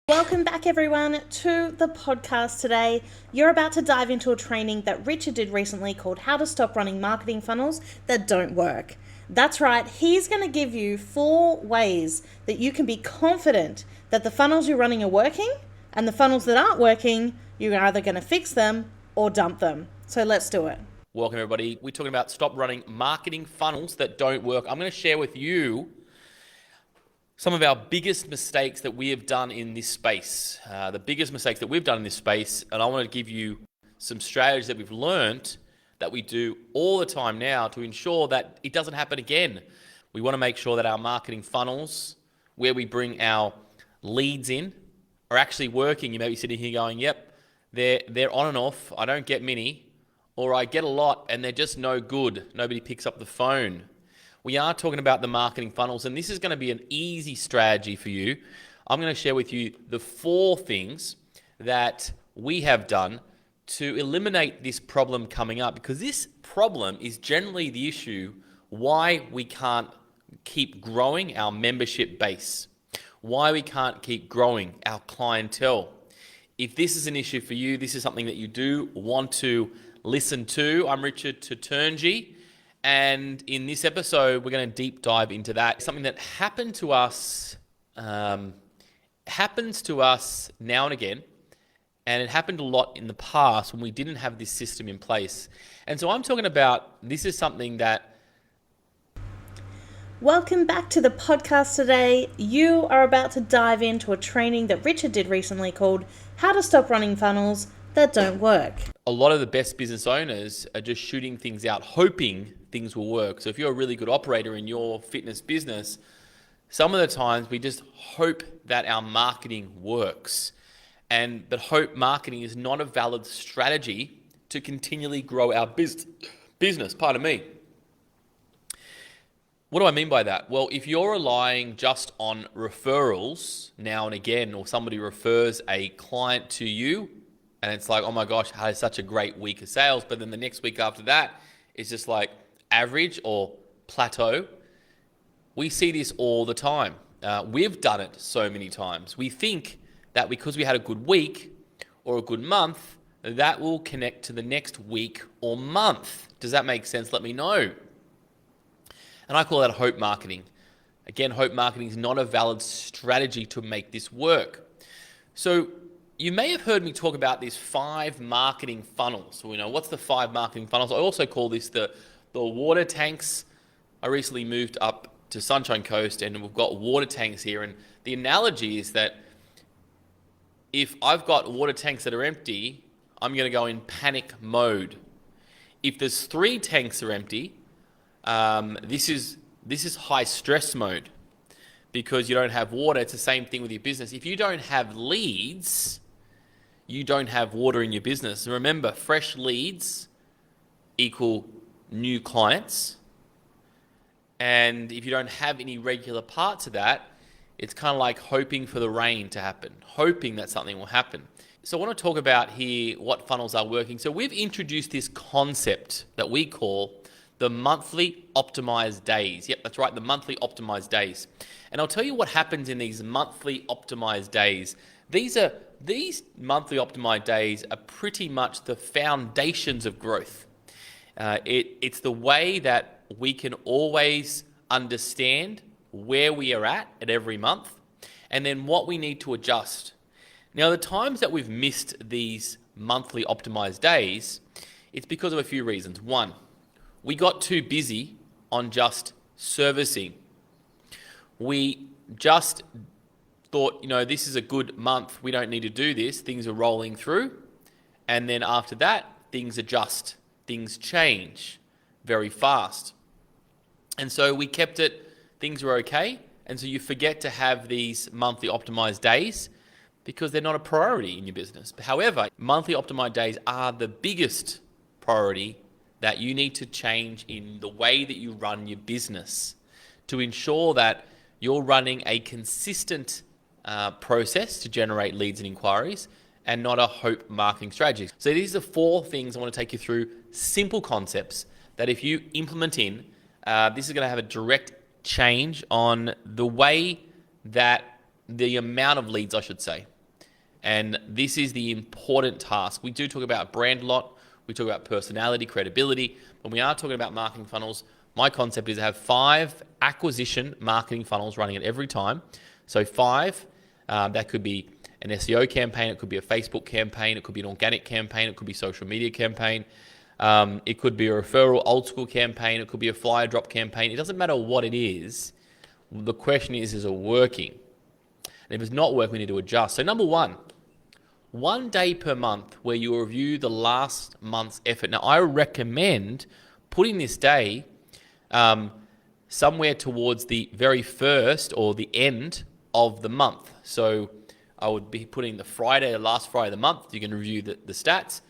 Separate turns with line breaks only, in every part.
Welcome back everyone to the podcast today. You're about to dive into a training that Richard did recently called How to Stop Running Marketing Funnels That Don't Work. That's right, he's going to give you 4 ways that you can be confident that the funnels you're running are working, and the funnels that aren't working, you're either going to fix them or dump them. So let's do it.
Welcome everybody. We're talking about stop running marketing funnels that don't work. I'm going to share with you some of our biggest mistakes that we have done in this space. The biggest mistakes that we've done in this space, and I want to give you some strategies that we've learned that we do all the time now to ensure that it doesn't happen again. We want to make sure that our marketing funnels, where we bring our leads in, are actually working. You may be sitting here going, yep, they're on and off. I don't get many, or I get a lot and they're just no good. Nobody picks up the phone. We are talking about the marketing funnels, and this is going to be an easy strategy for you. I'm going to share with you the 4 things that we have done to eliminate this problem coming up, because this problem is generally the issue why we can't keep growing our membership base, why we can't keep growing our clientele. If this is an issue for you, this is something that you do want to listen to. I'm Richard Tuturgi. And in this episode, we're going to deep dive into that. Something that happens to us now and again, and it happened a lot in the past when we didn't have this system in place. And so I'm talking about, this is something that...
Welcome back to the podcast today. You are about to dive into a training that Richard did recently called How to Stop Running Funnels That Don't Work.
A lot of the best business owners are just shooting things out, hoping things will work. So if you're a really good operator in your fitness business, some of the times we just hope that our marketing works. But hope marketing is not a valid strategy to continually grow our business. Pardon me. What do I mean by that? Well, if you're relying just on referrals now and again, or somebody refers a client to you, and it's like, oh my gosh, I had such a great week of sales, but then the next week after that is just like average or plateau. We see this all the time. We've done it so many times. We think that because we had a good week or a good month, that will connect to the next week or month. Does that make sense? Let me know. And I call that hope marketing. Again, hope marketing is not a valid strategy to make this work. So you may have heard me talk about these 5 marketing funnels. So, what's the 5 marketing funnels? I also call this the water tanks. I recently moved up to Sunshine Coast and we've got water tanks here. And the analogy is that if I've got water tanks that are empty, I'm going to go in panic mode. If there's 3 tanks are empty, this is high stress mode because you don't have water. It's the same thing with your business. If you don't have leads, you don't have water in your business. And remember, fresh leads equal new clients. And if you don't have any regular parts of that, it's kind of like hoping for the rain to happen, hoping that something will happen. So I want to talk about here what funnels are working. So we've introduced this concept that we call the monthly optimized days. Yep, that's right, the monthly optimized days. And I'll tell you what happens in these monthly optimized days. These monthly optimized days are pretty much the foundations of growth. It's the way that we can always understand where we are at every month and then what we need to adjust. Now, the times that we've missed these monthly optimized days, it's because of a few reasons. 1, we got too busy on just servicing. We just thought, this is a good month. We don't need to do this. Things are rolling through. And then after that, things adjust. Things change very fast. And so we kept it, things were okay. And so you forget to have these monthly optimized days because they're not a priority in your business. However, monthly optimized days are the biggest priority that you need to change in the way that you run your business to ensure that you're running a consistent process to generate leads and inquiries and not a hope marketing strategy. So these are 4 things I want to take you through, simple concepts that if you implement in, this is going to have a direct change on the way that the amount of leads, I should say, And this is the important task. We do talk about brand a lot. We talk about personality, credibility. When we are talking about marketing funnels, my concept is to have 5 acquisition marketing funnels running at every time. So 5, that could be an SEO campaign. It could be a Facebook campaign. It could be an organic campaign. It could be a social media campaign. It could be a referral old school campaign. It could be a flyer drop campaign. It doesn't matter what it is. The question is it working? And if it's not working, we need to adjust. So number 1 day per month where you review the last month's effort. Now, I recommend putting this day somewhere towards the very first or the end of the month. So I would be putting the last Friday of the month. You can review the stats,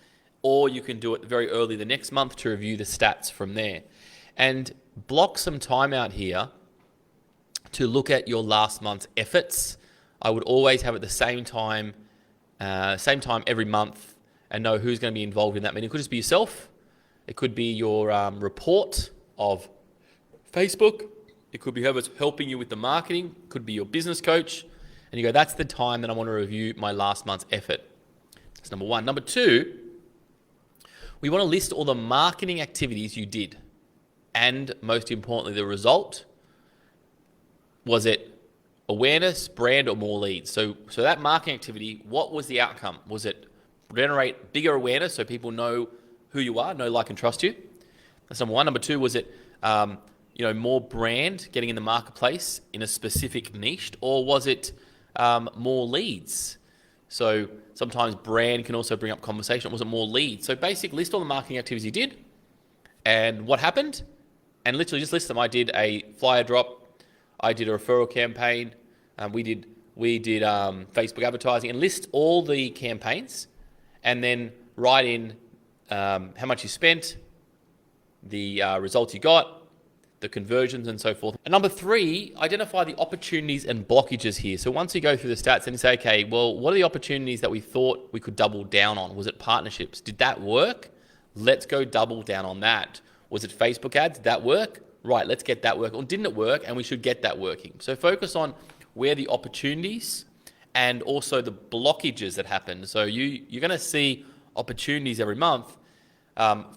or you can do it very early the next month to review the stats from there. And block some time out here to look at your last month's efforts. I would always have it the same time every month and know who's going to be involved in that meeting. It could just be yourself. It could be your report of Facebook. It could be whoever's helping you with the marketing. It could be your business coach. And you go, that's the time that I want to review my last month's effort. That's number 1. Number 2, we want to list all the marketing activities you did. And most importantly, the result. Was it awareness, brand, or more leads? So that marketing activity, what was the outcome? Was it generate bigger awareness so people know who you are, know, like, and trust you? That's number 1. Number 2, was it more brand, getting in the marketplace in a specific niche, or was it more leads? So sometimes brand can also bring up conversation. Was it more leads? So basically list all the marketing activities you did and what happened, and literally just list them. I did a flyer drop. I did a referral campaign. We did Facebook advertising, and list all the campaigns, and then write in how much you spent, the results you got, the conversions, and so forth. And number 3, identify the opportunities and blockages here. So once you go through the stats and you say, okay, well, what are the opportunities that we thought we could double down on? Was it partnerships? Did that work? Let's go double down on that. Was it Facebook ads? Did that work? Right, let's get that working. Or didn't it work? And we should get that working. So focus on where the opportunities and also the blockages that happen. So you're going to see opportunities every month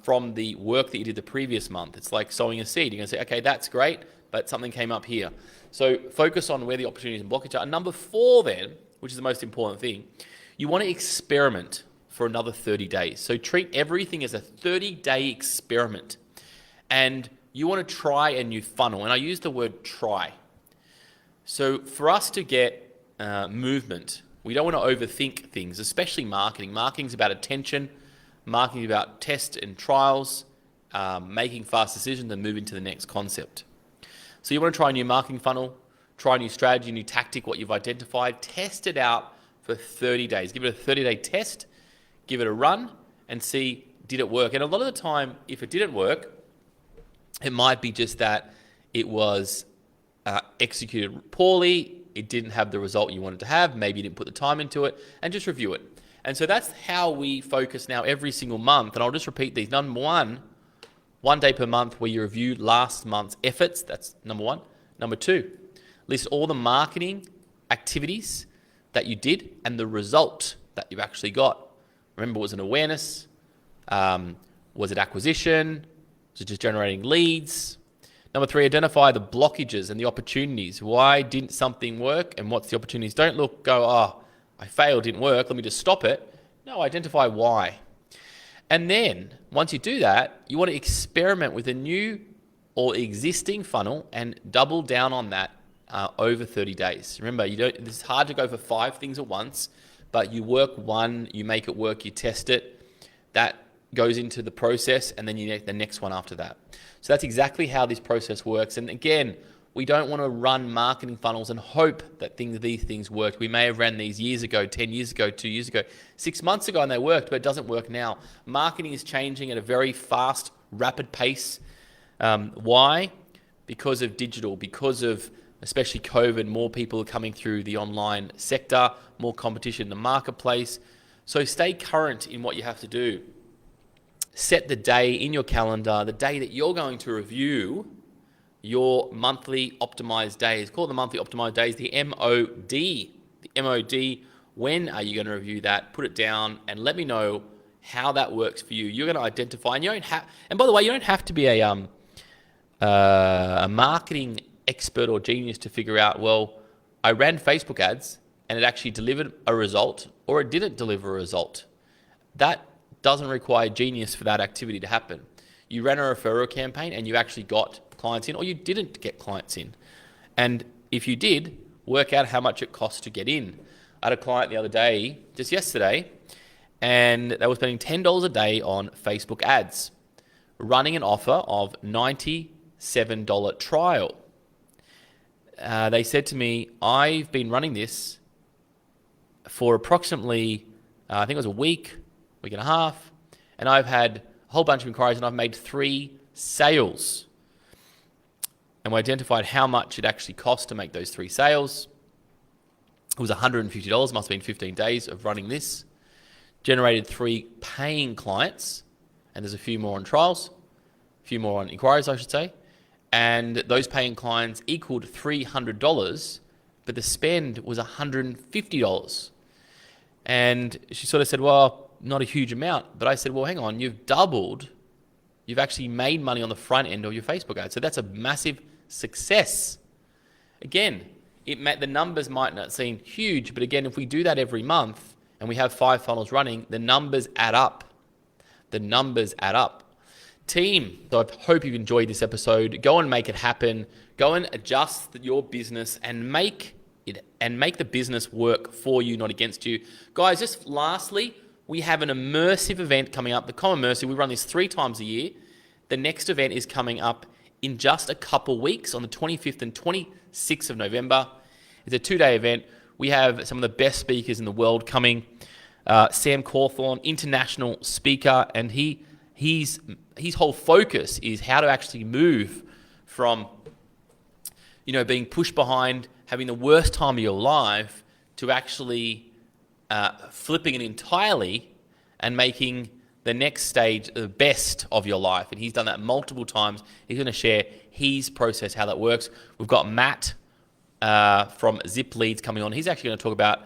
from the work that you did the previous month. It's like sowing a seed. You're going to say, okay, that's great, but something came up here. So focus on where the opportunities and blockages are. And number 4 then, which is the most important thing, you want to experiment for another 30 days. So treat everything as a 30-day experiment. And you want to try a new funnel. And I use the word try. So for us to get movement, we don't want to overthink things, especially marketing. Marketing's about attention. Marketing is about tests and trials, making fast decisions and moving to the next concept. So you want to try a new marketing funnel, try a new strategy, a new tactic, what you've identified, test it out for 30 days. Give it a 30-day test, give it a run, and see, did it work? And a lot of the time, if it didn't work, it might be just that it was executed poorly, it didn't have the result you wanted to have, maybe you didn't put the time into it, and just review it. And so that's how we focus now every single month. And I'll just repeat these. Number 1 day per month where you review last month's efforts. That's number 1. Number 2, list all the marketing activities that you did and the result that you've actually got. Remember, was it awareness? Was it acquisition? Was it just generating leads? Number 3, identify the blockages and the opportunities. Why didn't something work, and what's the opportunities? Don't go, I failed, didn't work, let me just stop it. No, identify why. And then, once you do that, you want to experiment with a new or existing funnel and double down on that over 30 days. Remember, it's hard to go for 5 things at once, but you work one, you make it work, you test it. That goes into the process, and then you make the next one after that. So that's exactly how this process works. And again, we don't want to run marketing funnels and hope that these things worked. We may have ran these years ago, 10 years ago, 2 years ago, 6 months ago, and they worked, but it doesn't work now. Marketing is changing at a very fast, rapid pace. Why? Because of digital, because of especially COVID, more people are coming through the online sector, more competition in the marketplace. So stay current in what you have to do. Set the day in your calendar, the day that you're going to review your monthly optimized days. Call it the monthly optimized days, the MOD. The MOD When are you going to review that? Put it down and let me know how that works for you. You're going to identify, and you don't have. And by the way, you don't have to be a marketing expert or genius to figure out. Well, I ran Facebook ads and it actually delivered a result, or it didn't deliver a result. That doesn't require genius for that activity to happen. You ran a referral campaign and you actually got clients in, or you didn't get clients in. And if you did, work out how much it costs to get in. I had a client the other day, just yesterday, and they were spending $10 a day on Facebook ads, running an offer of $97 trial. They said to me, I've been running this for approximately, I think it was a week and a half, and I've had a whole bunch of inquiries and I've made 3 sales. And we identified how much it actually cost to make those 3 sales. It was $150, must have been 15 days of running this. Generated 3 paying clients, and there's a few more on trials, a few more on inquiries, I should say. And those paying clients equaled $300, but the spend was $150. And she sort of said, well, not a huge amount. But I said, well, hang on, you've doubled. You've actually made money on the front end of your Facebook ad. So that's a massive success. Again, the numbers might not seem huge, but again, if we do that every month and we have 5 funnels running, the numbers add up. The numbers add up. Team, so I hope you've enjoyed this episode. Go and make it happen. Go and adjust your business and make the business work for you, not against you. Guys, just lastly, we have an immersive event coming up, the Common Immersive. We run this 3 times a year. The next event is coming up in just a couple weeks on the 25th and 26th of November. It's a 2-day event. We have some of the best speakers in the world coming. Sam Cawthorn, international speaker, and his whole focus is how to actually move from, being pushed behind, having the worst time of your life, to actually flipping it entirely and making the next stage the best of your life. And he's done that multiple times. He's going to share his process, how that works. We've got Matt from Zip Leads coming on. He's actually going to talk about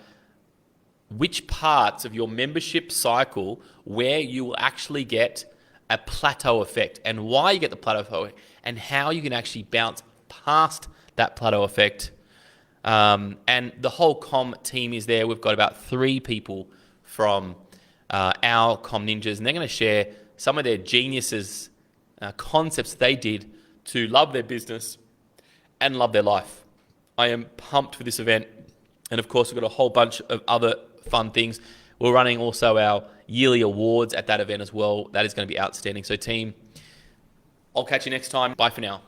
which parts of your membership cycle where you will actually get a plateau effect, and why you get the plateau effect, and how you can actually bounce past that plateau effect. And the whole comm team is there. We've got about 3 people from our comm ninjas, and they're going to share some of their geniuses, concepts they did to love their business and love their life. I am pumped for this event. And of course, we've got a whole bunch of other fun things. We're running also our yearly awards at that event as well. That is going to be outstanding. So team, I'll catch you next time. Bye for now.